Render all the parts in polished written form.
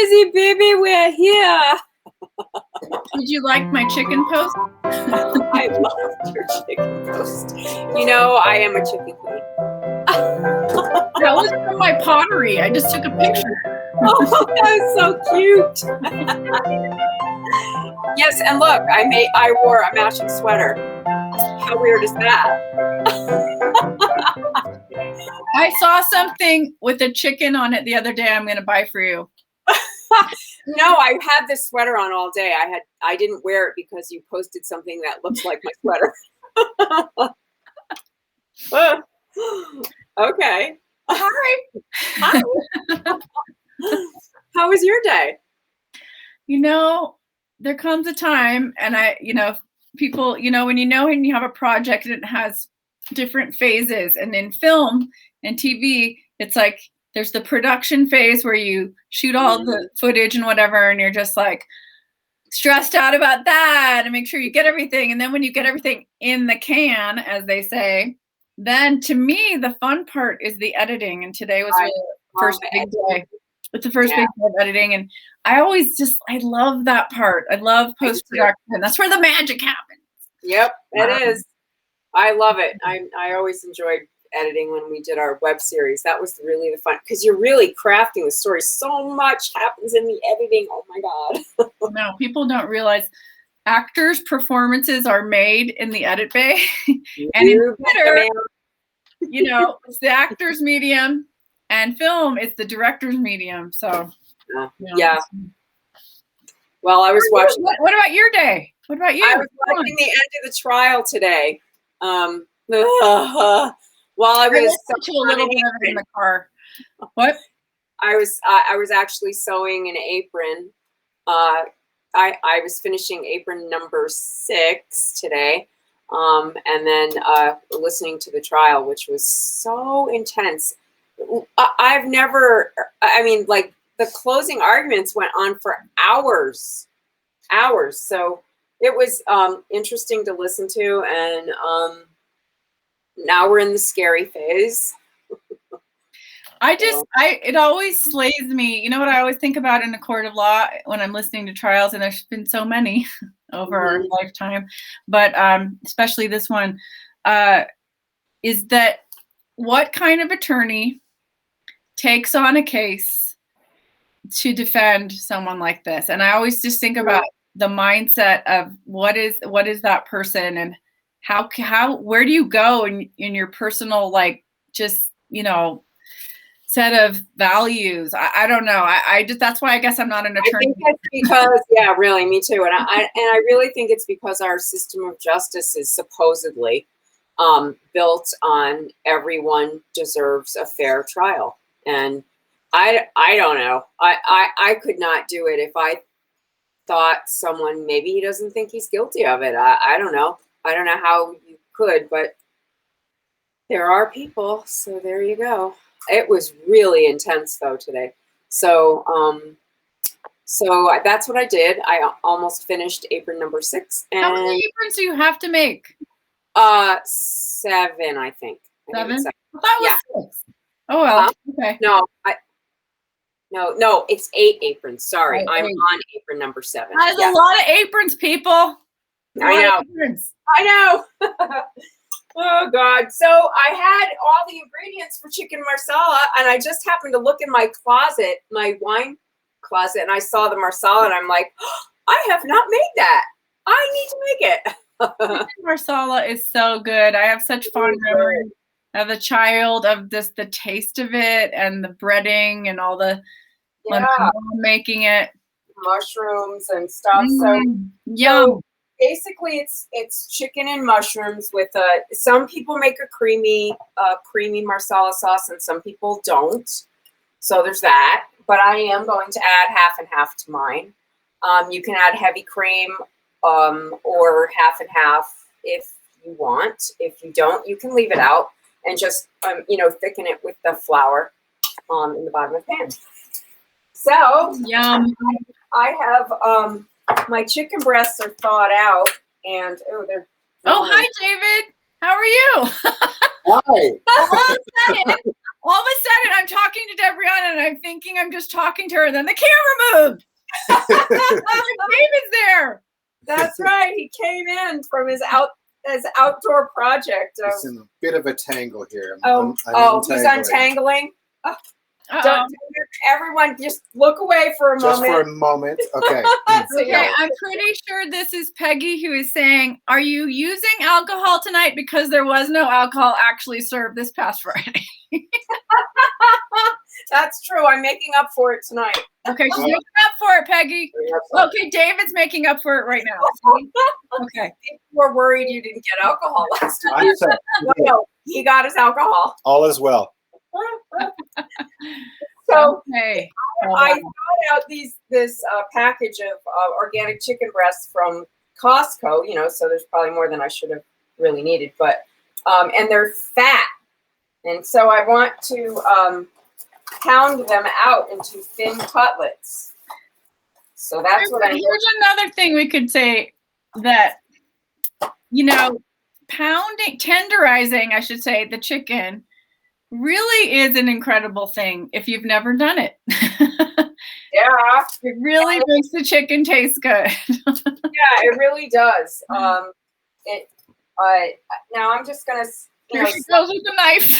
Lizzie, baby, we're here. Did you like my chicken post? I loved your chicken post. You know, I am a chicken queen. That was from my pottery. I just took a picture. Oh, that was so cute. Yes, and look, I wore a matching sweater. How weird is that? I saw something with a chicken on it the other day. I'm going to buy for you. No, I had this sweater on all day. I didn't wear it because you posted something that looks like my sweater. Okay. Hi. How was your day? You know, there comes a time, and people, when you have a project and it has different phases, and in film and TV, it's like there's the production phase where you shoot all the footage and whatever, and you're just like stressed out about that and make sure you get everything. And then when you get everything in the can, as they say, then to me, the fun part is the editing. And today was the first big day. It's the first big day of editing. And I love that part. I love post-production. That's where the magic happens. Yep, it is. I love it. I always enjoyed editing when we did our web series. That was really the fun, because you're really crafting the story. So much happens in the editing. Oh my God. No, people don't realize actors' performances are made in the edit bay. And in theater, it's the actor's medium, and film, it's the director's medium. So yeah. Well, I was watching. What about your day? What about you? I was watching the end of the trial today. While I was to a little bit of it in the car. What? I was actually sewing an apron. I was finishing apron number 6 today, and then listening to the trial, which was so intense. I've never. I mean, like, the closing arguments went on for hours. So it was interesting to listen to, and now we're in the scary phase. It always slays me. You know what I always think about in a court of law when I'm listening to trials, and there's been so many over our lifetime, but especially this one, is that what kind of attorney takes on a case to defend someone like this? And I always just think about the mindset of what is that person, and where do you go in your personal, like, just, set of values. I don't know. That's why I guess I'm not an attorney. I think that's because, really, me too. And I really think it's because our system of justice is supposedly built on everyone deserves a fair trial. And I don't know. I could not do it if I thought someone, maybe he doesn't think he's guilty of it. I don't know. I don't know how you could, but there are people. So there you go. It was really intense though today. So that's what I did. I almost finished apron number 6. And how many aprons do you have to make? 7, I think. 7? I thought it was 6. Oh well. Okay. No, it's 8 aprons. Sorry, I'm 8. on apron number 7. That's a lot of aprons, people. I know. Oh God. So I had all the ingredients for chicken marsala, and I just happened to look in my closet, my wine closet, and I saw the marsala, and I'm like, I have not made that. I need to make it. Chicken marsala is so good. I have such fond memories of a child, of the taste of it, and the breading and all the making it, mushrooms and stuff. Yum. So basically, it's chicken and mushrooms with some people make a creamy marsala sauce, and some people don't. So there's that. But I am going to add half and half to mine. You can add heavy cream or half and half if you want. If you don't, you can leave it out and just thicken it with the flour in the bottom of the pan. So yum. I have my chicken breasts are thawed out, and they're. Oh, hi, David. How are you? Hi. All of a sudden, I'm talking to Debrianna, and I'm thinking I'm just talking to her, and then the camera moved. David's there. That's right. He came in from his outdoor project. It's in a bit of a tangle here. I'm he's untangling. Don't, everyone, just look away for a moment. Just for a moment. Okay. Okay, I'm pretty sure this is Peggy who is saying, are you using alcohol tonight? Because there was no alcohol actually served this past Friday. That's true. I'm making up for it tonight. Okay, she's making up for it, Peggy. Okay, David's making up for it right now. Okay. People were worried you didn't get alcohol last time. No, he got his alcohol. All is well. So okay. I got out this package of organic chicken breasts from Costco, so there's probably more than I should have really needed, but and they're fat. And so I want to pound them out into thin cutlets. So that's what I'm doing. Here's another thing we could say that, tenderizing, I should say, the chicken really is an incredible thing if you've never done it. Yeah. It really makes the chicken taste good. Yeah, it really does. Now I'm just going to... Here she goes with the knife.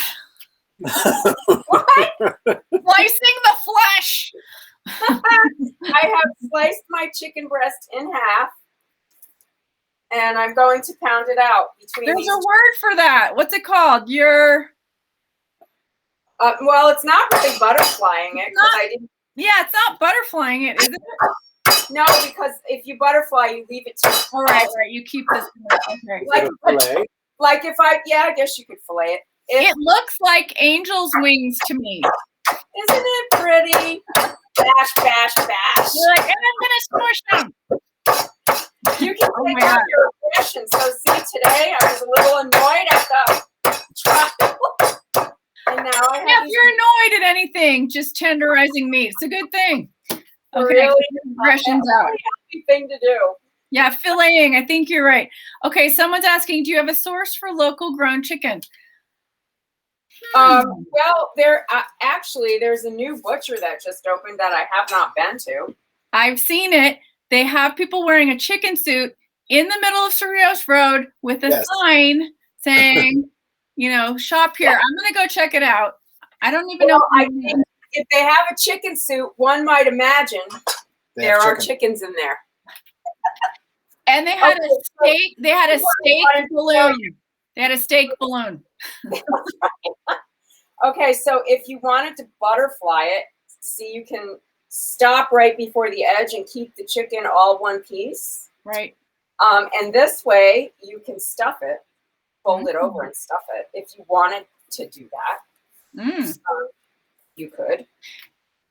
What? Slicing the flesh. I have sliced my chicken breast in half, and I'm going to pound it out between. There's a word for that. What's it called? Well, it's not really butterflying it. Yeah, it's not butterflying it, is it? No, because if you butterfly, you leave it too. All right. You keep this. Okay. Like if I guess you could fillet it. It looks like angel's wings to me. Isn't it pretty? Bash, bash, bash. You're like, and I'm gonna smush them. You can take out your aggression. So see, today I was a little annoyed at the trial. And now I have if you're annoyed at anything, just tenderizing meat. It's a good thing. Okay, really aggression's out. Healthy thing to do. Yeah, filleting. I think you're right. Okay, someone's asking, do you have a source for local grown chicken? Well, there's a new butcher that just opened that I have not been to. I've seen it. They have people wearing a chicken suit in the middle of Cerritos Road with a sign saying, shop here. I'm going to go check it out. I don't even know. I think if they have a chicken suit, one might imagine there are chickens in there. And they had a steak. They had a steak balloon. They had a steak balloon. Okay, so if you wanted to butterfly it, see, you can stop right before the edge and keep the chicken all one piece. Right. And this way you can stuff it, fold it over and stuff it. If you wanted to do that, you could.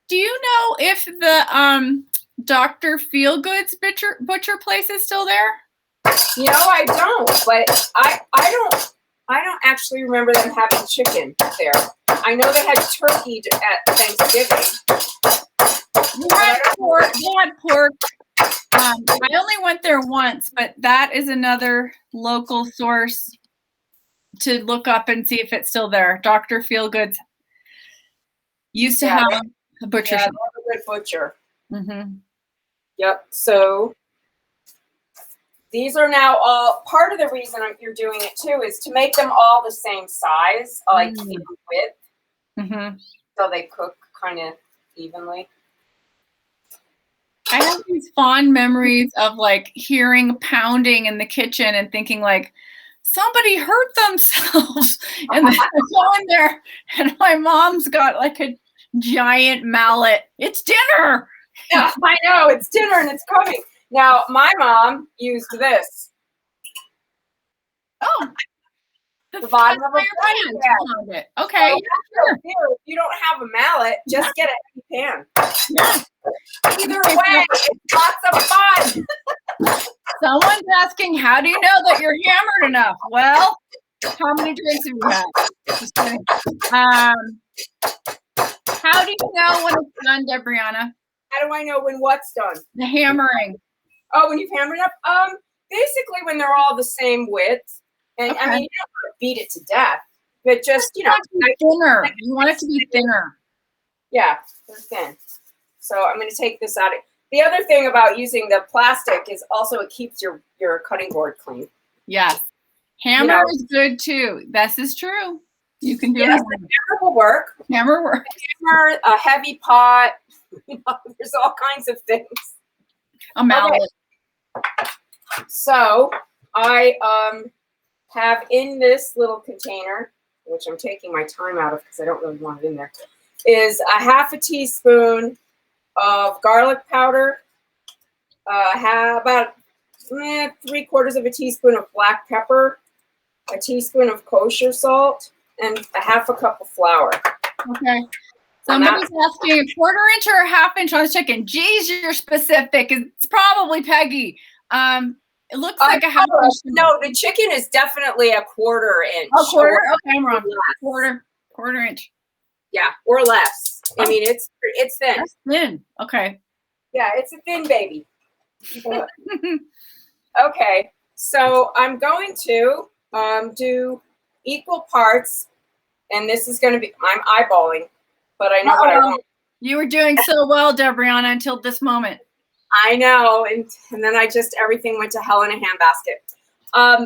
Do you know if the Dr. Feelgood's butcher place is still there? I don't, but I don't actually remember them having chicken there. I know they had turkey at Thanksgiving. They had pork. I only went there once, but that is another local source to look up and see if it's still there. Dr. Feelgood's used to have a butcher. Yeah, a good butcher. Mm-hmm. Yep. So these are now all part of the reason you're doing it too is to make them all the same size, like even width, so they cook kind of evenly. I have these fond memories of like hearing pounding in the kitchen and thinking like somebody hurt themselves, and then I go in there and my mom's got like a giant mallet. It's dinner. Yeah, I know it's dinner and it's coming. Now, my mom used this. Oh, the bottom of a pan. Okay. If you don't have a mallet, just get a heavy pan. Yeah. Either way, it's lots of fun. Someone's asking, how do you know that you're hammered enough? Well, how many drinks have you had? Just kidding. How do you know when it's done, Debrianna? How do I know when what's done? The hammering. Oh, when you've hammered up? Basically when they're all the same width. And I mean, you don't want to beat it to death. but just, you know, thinner. You want it to be thinner. yeah, they're thin. So I'm going to take this out. The other thing about using the plastic is also it keeps your cutting board clean. Yes. Hammer is good too. This is true. You can do yes, it. Hammer will work. Hammer work. Hammer, a heavy pot. You know, there's all kinds of things. A mallet. Okay. So I have in this little container, which I'm taking my time out of because I don't really want it in there, is a half a teaspoon of garlic powder, about 3/4 of a teaspoon of black pepper, a teaspoon of kosher salt, and a half a cup of flour. Okay. Somebody's asking a 1/4 inch or a 1/2 inch on the chicken. Geez, you're specific. It's probably Peggy. It looks like a 1/2 inch. No, the chicken is definitely a 1/4 inch. A 1/4? Okay, I'm wrong. 1/4 inch. Yeah, or less. I mean, it's thin. That's thin. Okay. Yeah, it's a thin baby. Okay, so I'm going to do equal parts, and this is going to be, I'm eyeballing, but I know what I want. You were doing so well, Debrianna, until this moment. I know, and then everything went to hell in a handbasket.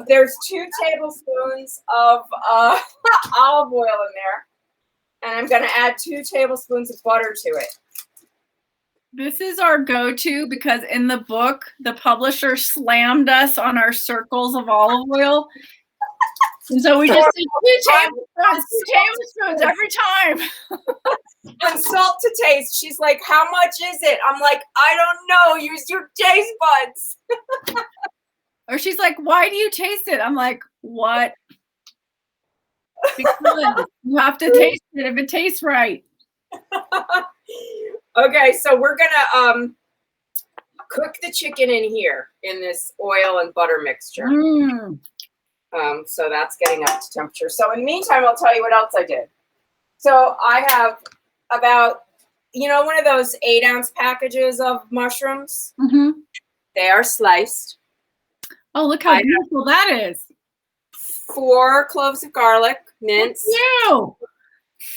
There's 2 tablespoons of olive oil in there, and I'm going to add 2 tablespoons of butter to it. This is our go-to because in the book, the publisher slammed us on our circles of olive oil. And so we just did 2 tablespoons every time. And salt to taste. She's like, how much is it? I'm like, I don't know. Use your taste buds. Or she's like, why do you taste it? I'm like, what? Because you have to taste it if it tastes right. Okay, so we're gonna cook the chicken in here in this oil and butter mixture. So that's getting up to temperature. So in the meantime, I'll tell you what else I did. So I have about, one of those 8-ounce packages of mushrooms. Mm-hmm. They are sliced. Oh, look how beautiful that is. 4 cloves of garlic, minced. Ew.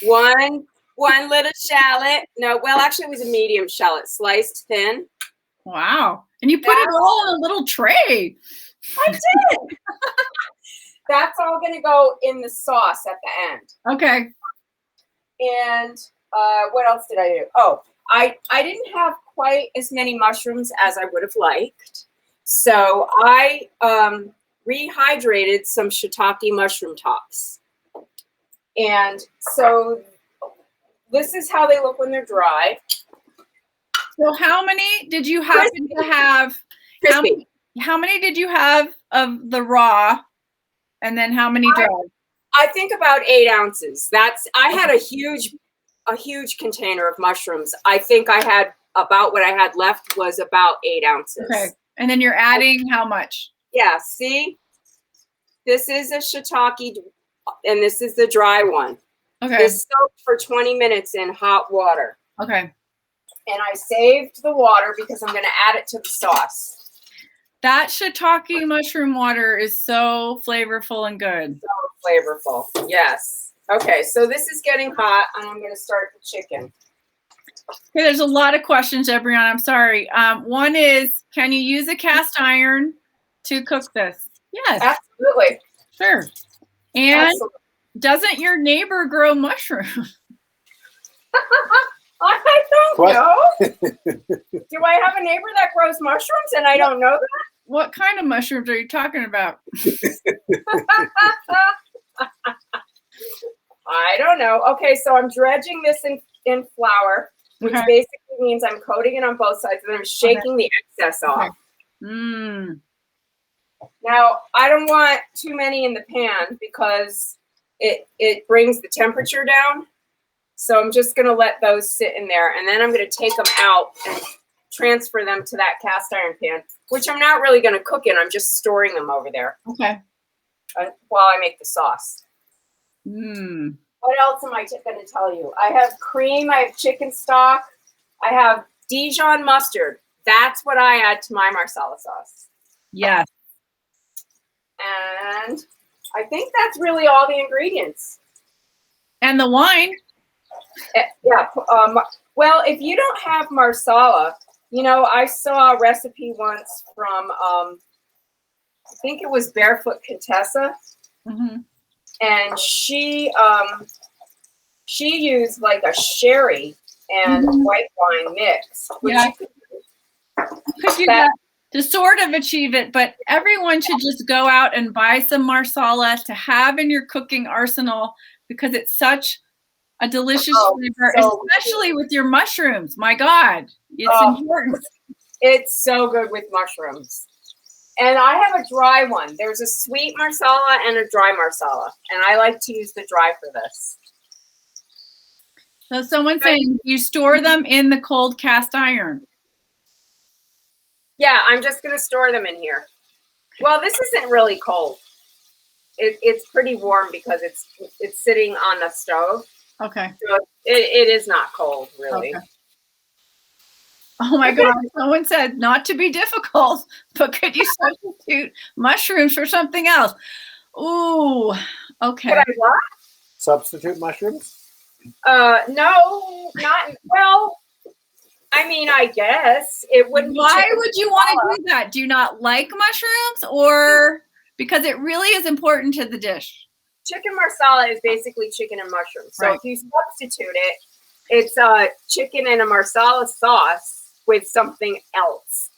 One little shallot. No, well, actually, it was a medium shallot, sliced thin. Wow. And you put it all in a little tray. I did. That's all going to go in the sauce at the end. Okay. And what else did I do? Oh, I didn't have quite as many mushrooms as I would have liked. So I rehydrated some shiitake mushroom tops. And so this is how they look when they're dry. So how many did you happen to have? Crispy. How many did you have of the raw? And then how many dried? I think about 8 ounces. I had a huge container of mushrooms. I think I had about what I had left was about 8 ounces. Okay. And then you're adding how much? Yeah. See, this is a shiitake, and this is the dry one. Okay. This soaked for 20 minutes in hot water. Okay. And I saved the water because I'm going to add it to the sauce. That shiitake mushroom water is so flavorful and good. So flavorful. Yes. Okay, so this is getting hot, and I'm going to start the chicken. Okay, there's a lot of questions, Debrianna. I'm sorry. One is, can you use a cast iron to cook this? Yes. Absolutely. Sure. And Absolutely. Doesn't your neighbor grow mushrooms? I don't know. Do I have a neighbor that grows mushrooms and I don't know that? What kind of mushrooms are you talking about? I don't know. Okay, so I'm dredging this in flour, which basically means I'm coating it on both sides and I'm shaking the excess off. Mm. Now, I don't want too many in the pan because it brings the temperature down. So I'm just going to let those sit in there, and then I'm going to take them out and transfer them to that cast iron pan, which I'm not really going to cook in. I'm just storing them over there. Okay. While I make the sauce. Mm. What else am I going to tell you? I have cream. I have chicken stock. I have Dijon mustard. That's what I add to my Marsala sauce. Yes. And I think that's really all the ingredients. And the wine. Yeah. Well, if you don't have Marsala, I saw a recipe once from, I think it was Barefoot Contessa, and she used like a sherry and white wine mix, which you could do that to sort of achieve it, but everyone should just go out and buy some Marsala to have in your cooking arsenal because it's such a delicious flavor, especially with your mushrooms. My God, it's important. It's so good with mushrooms. And I have a dry one. There's a sweet Marsala and a dry Marsala, and I like to use the dry for this. So someone's saying you store them in the cold cast iron. Yeah, I'm just going to store them in here. Well, this isn't really cold. It's pretty warm because it's sitting on the stove. Okay. So it is not cold, really. Okay. Oh my God. Someone said not to be difficult, but could you substitute mushrooms for something else? Ooh, okay. Could I what? Substitute mushrooms? No, not, well, I mean, I guess it wouldn't be. Why would you want to do that? Do you not like mushrooms, or because it really is important to the dish? Chicken Marsala is basically chicken and mushrooms. So if you substitute it, it's chicken and a Marsala sauce with something else.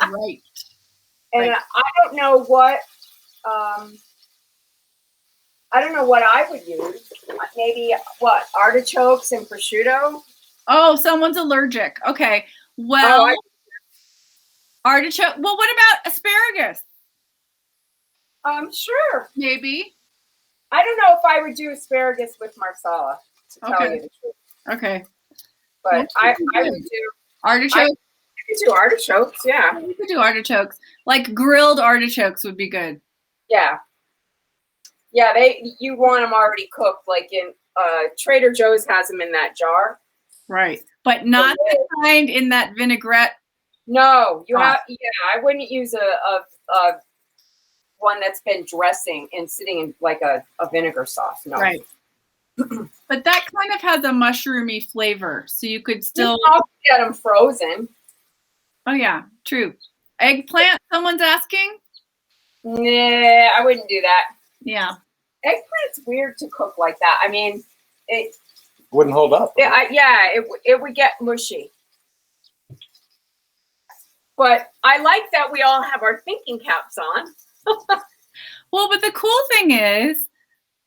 Right. And I don't know what I would use. Maybe artichokes and prosciutto. Oh, someone's allergic. Okay. Well, artichoke. Well, what about asparagus? Sure. Maybe. I don't know if I would do asparagus with Marsala, to tell you the truth. Okay. But I would do artichokes. I could do artichokes, yeah. You could do artichokes. Like grilled artichokes would be good. Yeah. Yeah, you want them already cooked, like in Trader Joe's has them in that jar. Right. But not the kind in that vinaigrette. No, I wouldn't use a one that's been dressing and sitting in like a vinegar sauce. No. Right. But that kind of has a mushroomy flavor, so you could still get them frozen. Oh yeah, true. Eggplant, someone's asking? Nah, I wouldn't do that. Yeah. Eggplant's weird to cook like that. I mean, it wouldn't hold up. It would get mushy. But I like that we all have our thinking caps on. Well, but the cool thing is,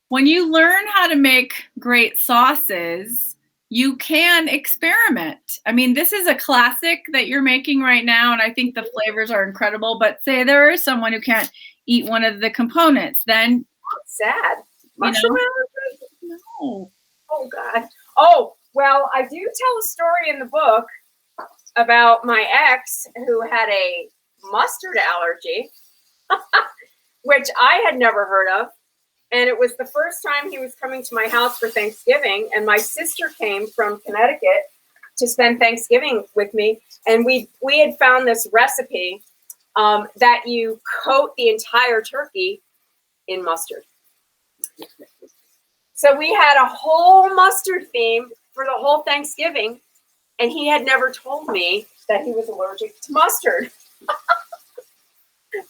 when you learn how to make great sauces, you can experiment. I mean, this is a classic that you're making right now, and I think the flavors are incredible. But say there is someone who can't eat one of the components, then sad. Mushroom allergy? No. Oh God. Oh, well, I do tell a story in the book about my ex who had a mustard allergy, which I had never heard of. And it was the first time he was coming to my house for Thanksgiving. And my sister came from Connecticut to spend Thanksgiving with me. And we had found this recipe that you coat the entire turkey in mustard. So we had a whole mustard theme for the whole Thanksgiving. And he had never told me that he was allergic to mustard.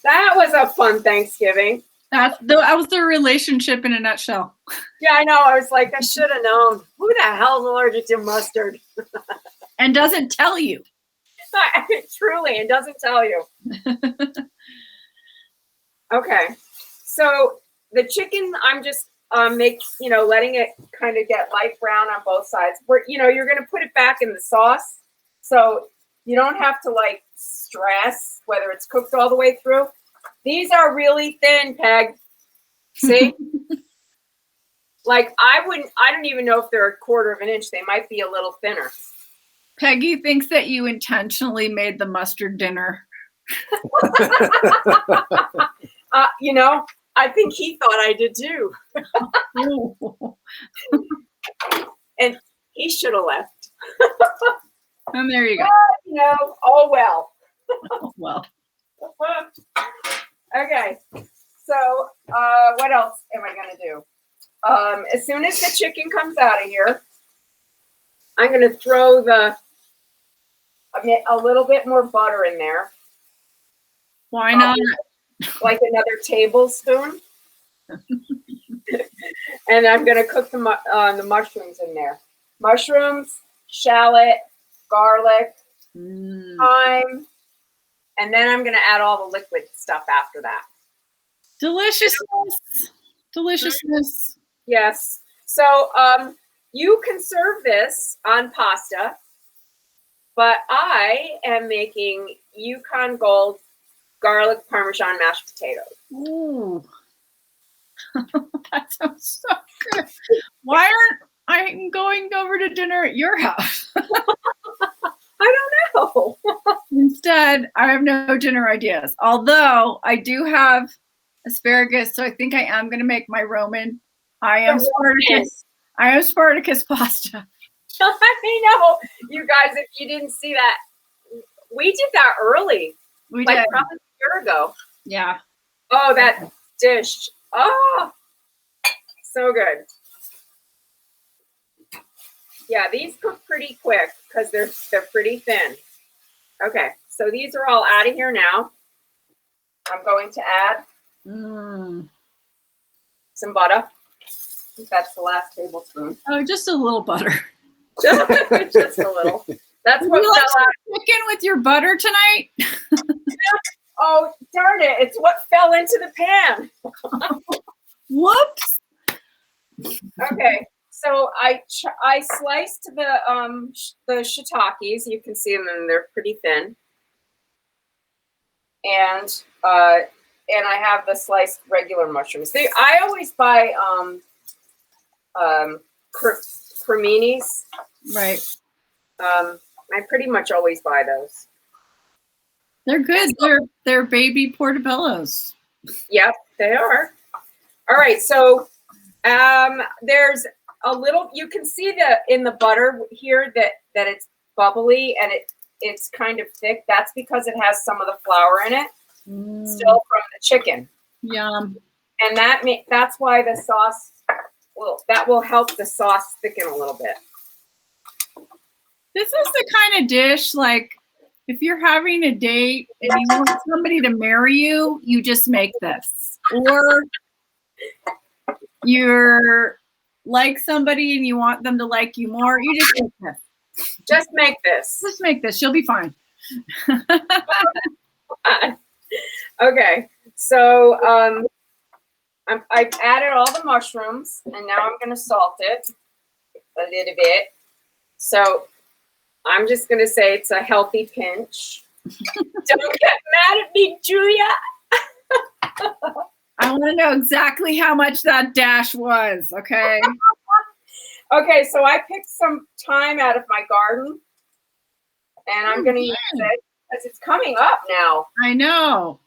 That was a fun Thanksgiving. That was the relationship in a nutshell. Yeah, I know. I was like, I should have known. Who the hell is allergic to mustard? And doesn't tell you. Truly, and doesn't tell you. Okay. So the chicken, I'm just letting it kind of get light brown on both sides. You're going to put it back in the sauce. So you don't have to stress whether it's cooked all the way through. These are really thin, Peg. See? I don't even know if they're a quarter of an inch. They might be a little thinner. Peggy thinks that you intentionally made the mustard dinner. I think he thought I did too. And he should have left. And there you go. Oh well. Oh, well. Okay. So what else am I going to do? as soon as the chicken comes out of here, I'm going to throw a little bit more butter in there. Why not? Like another tablespoon. And I'm going to cook the mushrooms in there. Mushrooms, shallot, garlic, thyme, and then I'm going to add all the liquid stuff after that. Deliciousness. Deliciousness. Yes. So you can serve this on pasta, but I am making Yukon Gold garlic parmesan mashed potatoes. Ooh. That sounds so good. Why aren't I going over to dinner at your house? I don't know. Instead, I have no dinner ideas. Although I do have asparagus, so I think I am going to make my Roman. I am Spartacus pasta. I know. You guys, if you didn't see that, we did that early. We like did. probably a year ago. Yeah. Oh, that dish. Oh, so good. Yeah, these cook pretty quick because they're pretty thin. Okay, so these are all out of here now. I'm going to add some butter. I think that's the last tablespoon. Oh, just a little butter. Just a little. That's what you like fell out. chicken with your butter tonight? Oh, darn it. It's what fell into the pan. Whoops. Okay, so I sliced the shiitakes. You can see them, and they're pretty thin. And I have the sliced regular mushrooms. I always buy creminis. Right. I pretty much always buy those. They're good. They're baby portobellos. Yep, they are. All right, so there's a little. You can see in the butter here that it's bubbly and it's kind of thick. That's because it has some of the flour in it still from the chicken. Yum. And that's why the sauce will help the sauce thicken a little bit. This is the kind of dish, like, if you're having a date and you want somebody to marry you, you just make this. Or you're like somebody and you want them to like you more, you just make this. Just make this. Just make this. You'll be fine. Okay, so I've added all the mushrooms, and now I'm going to salt it a little bit. So I'm just going to say it's a healthy pinch. Don't get mad at me, Julia. I want to know exactly how much that dash was, okay? Okay, so I picked some thyme out of my garden, and I'm going to use it because it's coming up now. I know.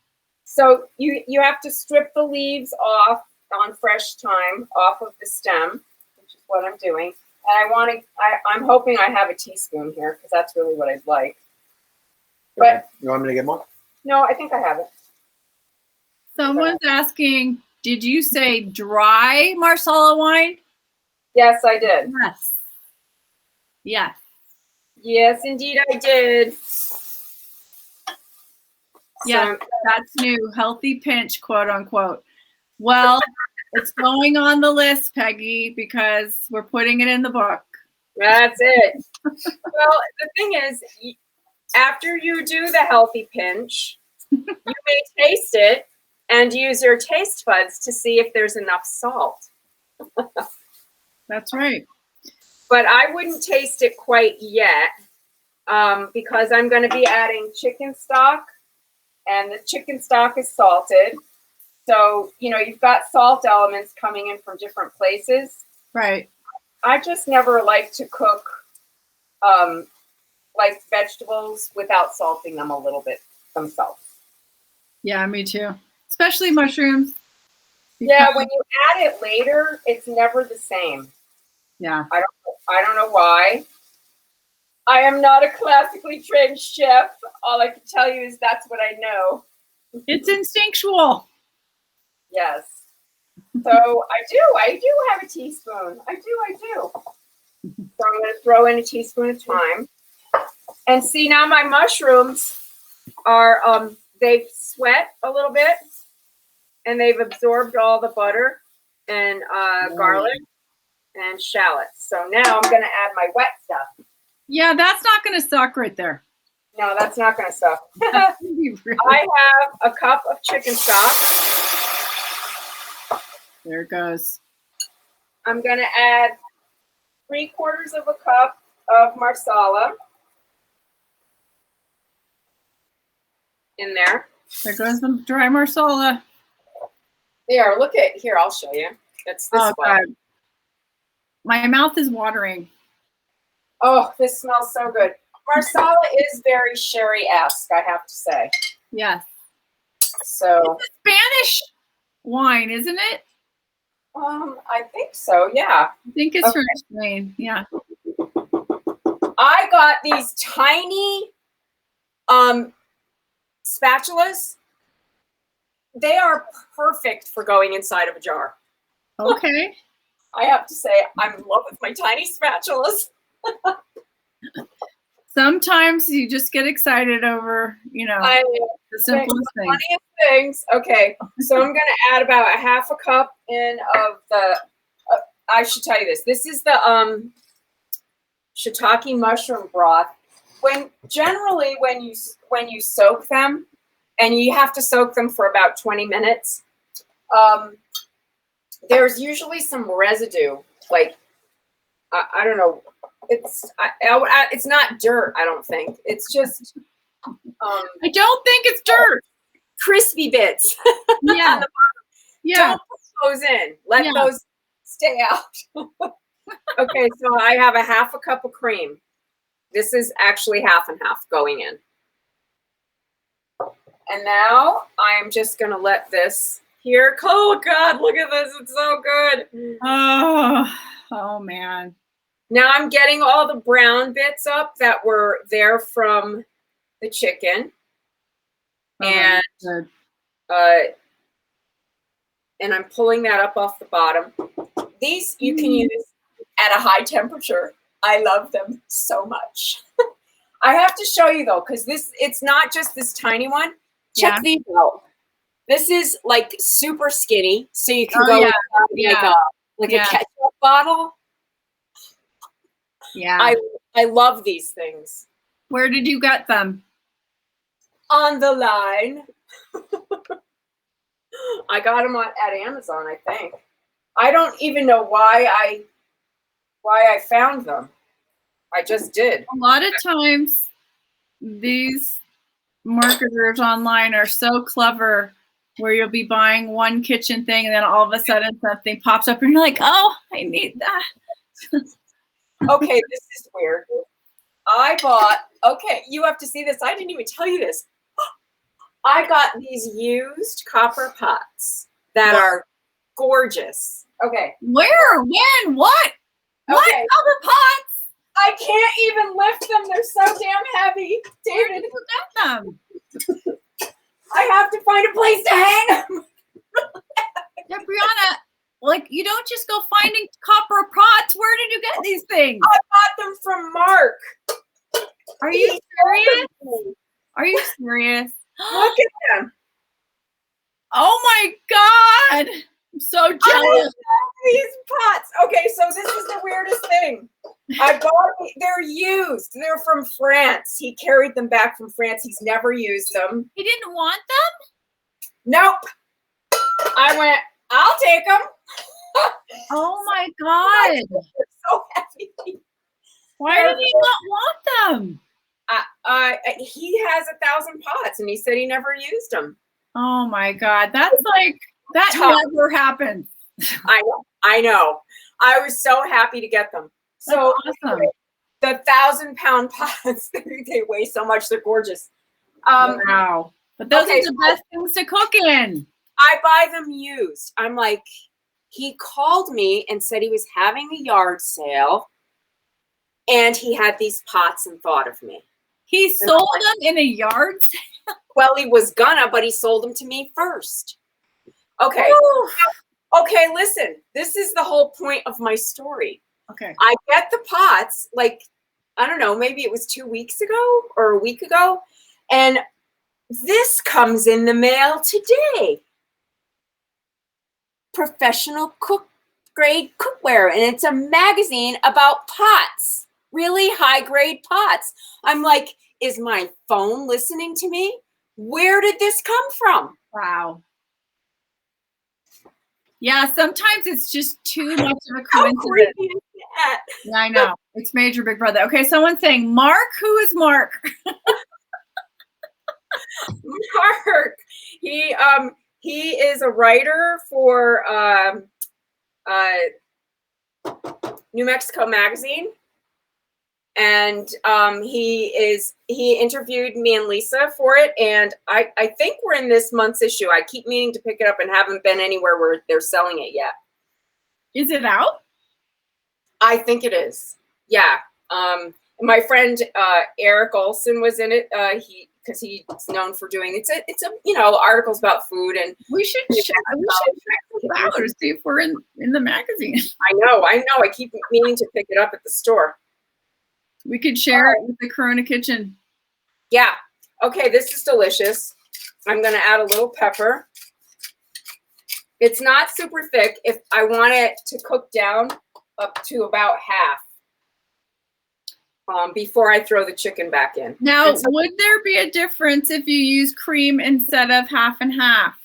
So you have to strip the leaves off on fresh thyme off of the stem, which is what I'm doing. And I'm hoping I have a teaspoon here because that's really what I'd like. But you want me to get more? No, I think I have it. Someone's asking, did you say dry Marsala wine? Yes, I did. Yes. Yes. Yes, indeed I did. Yeah, that's new. Healthy pinch, quote unquote. Well, it's going on the list, Peggy, because we're putting it in the book. That's it. Well, the thing is, after you do the healthy pinch, you may taste it and use your taste buds to see if there's enough salt. That's right. But I wouldn't taste it quite yet because I'm going to be adding chicken stock, and the chicken stock is salted. So, you've got salt elements coming in from different places. Right. I just never like to cook like vegetables without salting them a little bit themselves. Yeah, me too. Especially mushrooms. Yeah, when you add it later, it's never the same. Yeah. I don't know why. I am not a classically trained chef. All I can tell you is that's what I know. It's instinctual. Yes. So I do have a teaspoon. I do. So I'm going to throw in a teaspoon of thyme. And see, now my mushrooms are, they've sweat a little bit and they've absorbed all the butter and garlic and shallots. So now I'm going to add my wet stuff. Yeah, that's not going to suck right there. No, that's not going to suck. That's gonna be really- I have a cup of chicken stock. There it goes. I'm going to add 3/4 of a cup of Marsala in there. There goes the dry Marsala. Here, look at here. I'll show you. It's this Oh, one. God. My mouth is watering. Oh, this smells so good. Marsala is very sherry-esque, I have to say. Yes. So, It's a Spanish wine, isn't it? I think so. Yeah. I think it's Okay. from Spain. Yeah. I got these tiny spatulas. They are perfect for going inside of a jar. Okay. I have to say, I'm in love with my tiny spatulas. Sometimes you just get excited over, I the simplest thing. funniest things. Okay, so I'm gonna add about a half a cup in of the. I should tell you this. This is the shiitake mushroom broth. When you soak them, and you have to soak them for about 20 minutes, there's usually some residue. Like I don't know. It's not dirt. I don't think it's just. I don't think it's dirt. Crispy bits. Yeah. On the Yeah. Don't put those in. Let Yeah. those stay out. Okay, so I have a half a cup of cream. This is actually half and half going in. And now I'm just going to let this here. Oh, God, look at this. It's so good. Oh man. Now I'm getting all the brown bits up that were there from the chicken. And Good. and I'm pulling that up off the bottom. These you can use at a high temperature. I love them so much. I have to show you though, because it's not just this tiny one. Check these out. This is like super skinny, so you can go like a ketchup bottle. Yeah. I love these things. Where did you get them? On the line. I got them at Amazon, I think. I don't even know why I found them. I just did. A lot of times these marketers online are so clever where you'll be buying one kitchen thing and then all of a sudden something pops up and you're like, oh, I need that. Okay, this is weird. You have to see this. I didn't even tell you this. I got these used copper pots that are gorgeous. Okay. Where? When? What? What? Okay. Copper pots? I can't even lift them. They're so damn heavy. Where David, did you get them? I have to find a place to hang them. Debrianna, like you don't just go finding copper pots. Where did you get these things? I bought them from Mark. Are you serious? Are you serious? Look at them. Oh my God. I'm so I jealous. love these pots. Okay, so this is the weirdest thing. They're used. They're from France. He carried them back from France. He's never used them. He didn't want them? Nope. I went, I'll take them. Oh my God. They're so heavy. Why did he not want them? He has 1,000 pots, and he said he never used them. Oh my God. That's like, that Tough. never happens. I know. I was so happy to get them. So awesome. The 1,000-pound pots, they weigh so much. They're gorgeous. Wow. But those okay, are the best things to cook in. I buy them used. I'm like, he called me and said he was having a yard sale, and he had these pots and thought of me. He sold them in a yard sale? Well, he was gonna, but he sold them to me first. Okay. Ooh. Okay, listen, this is the whole point of my story. Okay. I get the pots, like, I don't know, maybe it was 2 weeks ago or a week ago. And this comes in the mail today. Professional cook grade cookware. And it's a magazine about pots, really high grade pots. I'm like, is my phone listening to me? Where did this come from? Wow. Yeah, sometimes it's just too much of a How coincidence. creepy is that? Yeah, I know. It's Major Big Brother. Okay, someone's saying, Mark? Who is Mark? Mark. He is a writer for New Mexico Magazine. And he interviewed me and Lisa for it. And I think we're in this month's issue. I keep meaning to pick it up and haven't been anywhere where they're selling it yet. Is it out? I think it is. Yeah. My friend Eric Olson was in it. Because he's known for doing it's a articles about food, and We should check this out to see if we're in the magazine. I know. I keep meaning to pick it up at the store. We could share it with the Corona Kitchen. Yeah. Okay, this is delicious. I'm going to add a little pepper. It's not super thick. If I want it to cook down up to about half before I throw the chicken back in. Now, would there be a difference if you use cream instead of half and half?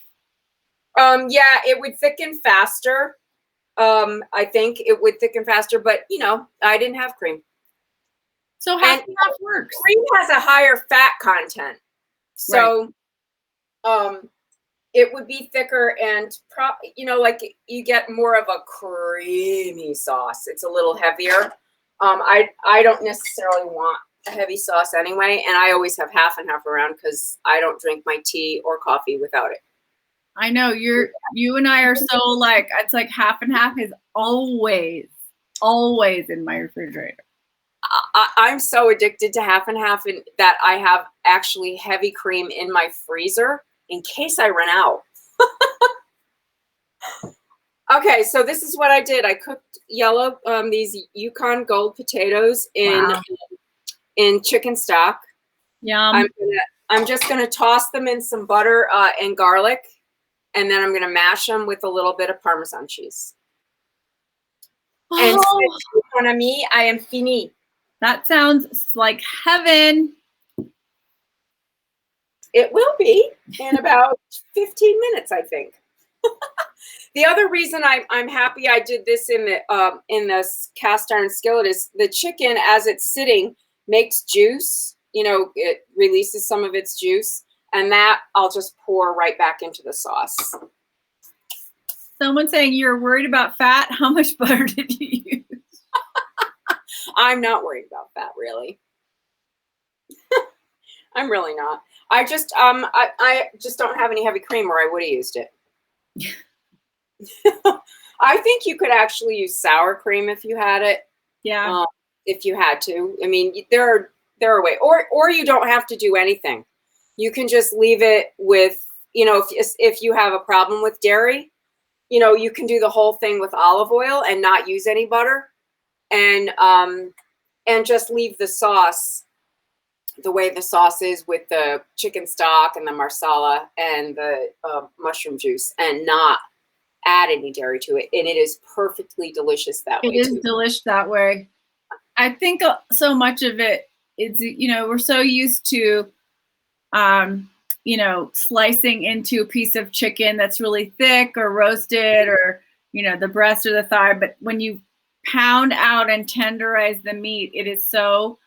Yeah, it would thicken faster. I think it would thicken faster, but I didn't have cream. So half and half works. Cream has a higher fat content, so it would be thicker and like you get more of a creamy sauce. It's a little heavier. I don't necessarily want a heavy sauce anyway, and I always have half and half around because I don't drink my tea or coffee without it. I know you and I are so like, it's like half and half is always in my refrigerator. I'm so addicted to half and half that I have actually heavy cream in my freezer in case I run out. Okay, so this is what I did. I cooked these Yukon Gold potatoes in chicken stock. Yum. I'm just gonna toss them in some butter and garlic, and then I'm gonna mash them with a little bit of Parmesan cheese. And mon ami, I am fini. That sounds like heaven. It will be in about 15 minutes, I think. The other reason I'm happy I did this in this cast iron skillet is the chicken, as it's sitting, makes juice. It releases some of its juice, and that I'll just pour right back into the sauce. Someone saying you're worried about fat. How much butter did you use? I'm not worried about that, really. I'm really not. I just don't have any heavy cream, or I would have used it. I think you could actually use sour cream if you had it. Yeah. If you had to. I mean, there are ways. Or you don't have to do anything. You can just leave it with, if you have a problem with dairy, you can do the whole thing with olive oil and not use any butter, and just leave the sauce the way the sauce is with the chicken stock and the marsala and the mushroom juice, and not add any dairy to it. And it is perfectly delicious that way. It is delicious that way. I think so much of it is, we're so used to, slicing into a piece of chicken that's really thick or roasted, or, the breast or the thigh. But when you pound out and tenderize the meat, it is so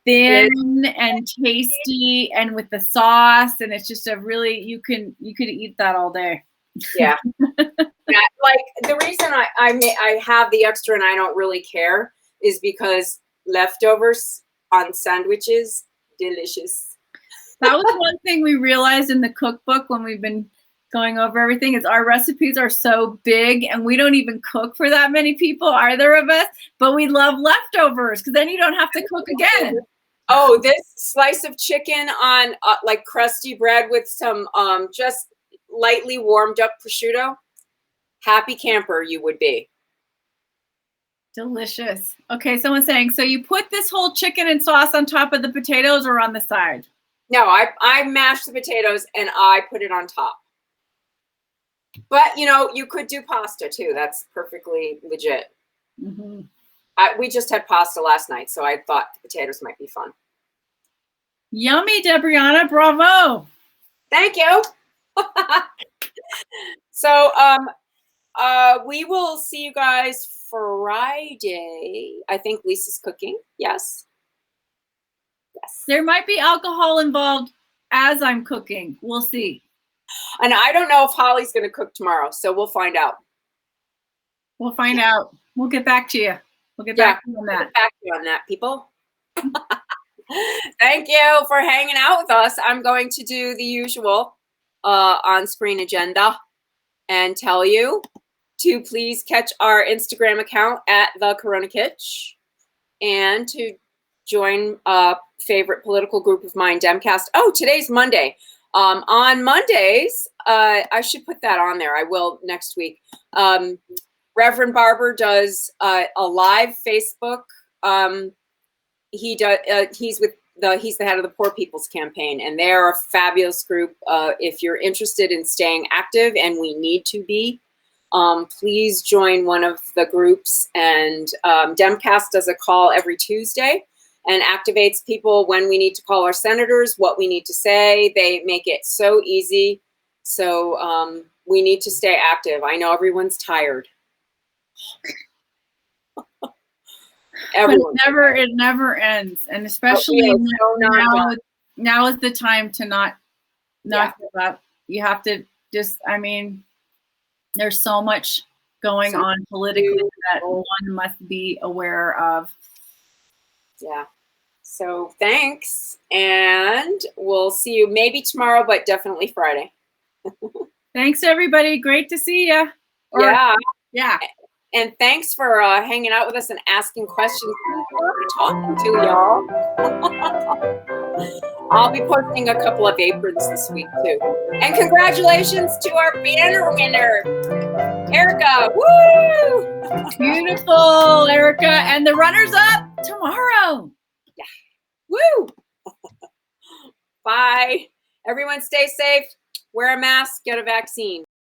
thin and tasty, and with the sauce, and it's just you could eat that all day. Yeah. Yeah, like the reason I have the extra and I don't really care is because leftovers on sandwiches, delicious. That was one thing we realized in the cookbook when we've been going over everything, is our recipes are so big and we don't even cook for that many people, either of us, but we love leftovers because then you don't have to cook again. Oh, this slice of chicken on like crusty bread with some just lightly warmed up prosciutto. happy camper you would be. Delicious. Okay, someone's saying, so you put this whole chicken and sauce on top of the potatoes or on the side? No, I mashed the potatoes and I put it on top. But, you know, you could do pasta too. That's perfectly legit. Mm-hmm. We just had pasta last night, so I thought the potatoes might be fun. Yummy, Debrianna. Bravo. Thank you. So we will see you guys Friday. I think Lisa's cooking. Yes. Yes. There might be alcohol involved as I'm cooking. We'll see. And I don't know if Holly's going to cook tomorrow, so we'll find out. We'll find out. We'll get back to you. We'll get back to you on that. Get back to you on that, people. Thank you for hanging out with us. I'm going to do the usual on-screen agenda and tell you to please catch our Instagram account at The Corona Kitsch and to join a favorite political group of mine, DemCast. Oh, today's Monday. On Mondays, I should put that on there. I will next week. Reverend Barber does a live Facebook. He's the head of the Poor People's Campaign, and they're a fabulous group. If you're interested in staying active, and we need to be, please join one of the groups. And DemCast does a call every Tuesday and activates people when we need to call our senators, what we need to say. They make it so easy. So we need to stay active. I know everyone's tired. Everyone. It never ends. And especially now is the time to not give up. You have to just, I mean, there's so much going on politically that one must be aware of. Yeah. So thanks. And we'll see you maybe tomorrow, but definitely Friday. Thanks, everybody. Great to see you. Yeah. And thanks for hanging out with us and asking questions. Talking to y'all. I'll be posting a couple of aprons this week too. And congratulations to our banner winner, Erica. Woo! Beautiful, Erica. And the runners up tomorrow. Yeah. Woo! Bye. Everyone stay safe. Wear a mask. Get a vaccine.